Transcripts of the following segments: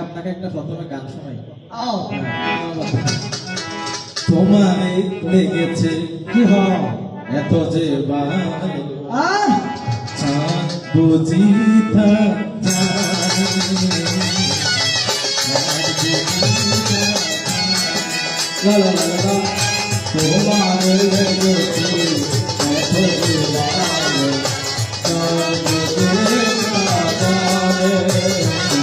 আপনাকে একটা প্রথমে গান শোনাই। আও তোমায় লেগেছে কি হয় এত যে ভালো আহ চাঁদ বুঝি তা লা লা লা লা তোমায় লেগেছে এত যে ভালো চাঁদ বুঝি তা চাঁদ বুঝি তা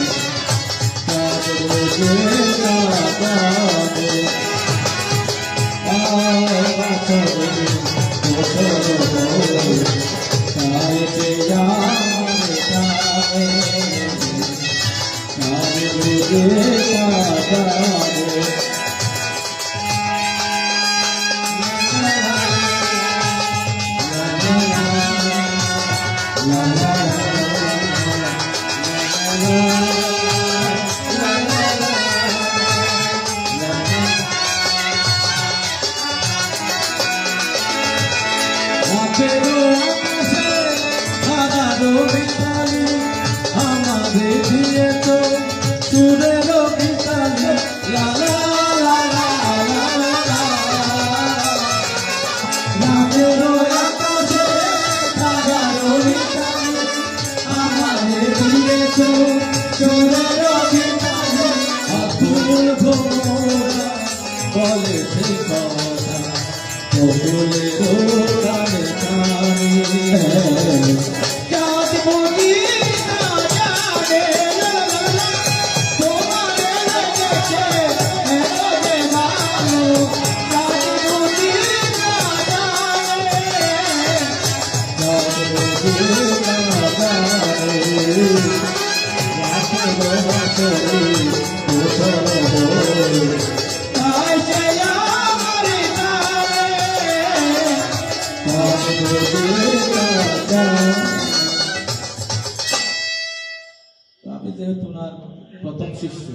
আমাদের দিয়ে তো সুরের গীতালি লা লা লা লা লা লা রাতের আকাশে হাজারো গীতালি আমাদের দিয়ে তো সুরের গীতালি আকুল ভোরা বলেছে কথা কবুলের গানে গানে চাঁদ বুঝি না জানে লা লা লা তোমারে লেগেছে এত যে ভালো চাঁদ বুঝি না জানে চাঁদ বুঝি না জানে রাতের বাঁশরি কোথাও বলে তাই সে আমার আমি যেহেতু ওনার প্রথম শিষ্য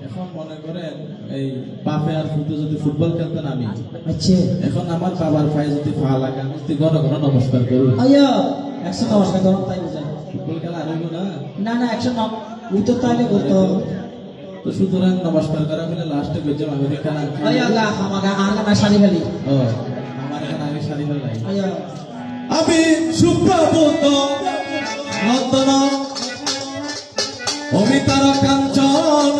এখন মনে করেন এই বাপে আর ফুটে যদি ফুটবল খেলতেন আমি আচ্ছা এখন আমার বাবার পায়ে যদি পা লাগে আমি যদি ঘন ঘন নমস্কার করি আয়া 100 নমস্কার করুন তাই বুঝাই ফুটবল খেলা আরো না না না 100 নাম উত্তর তাইলে বলতো তো সুতরাং নমস্কার করা ফেলে লাস্টে গেছে আমি খেলা আয়া আল্লাহ আমাকে আর না শাড়ি ফেলি ও আমার এখানে আগে শাড়ি ফেলাই আয়া আমি সুপ্রভুত নন্দন অমিতার কাঞ্চন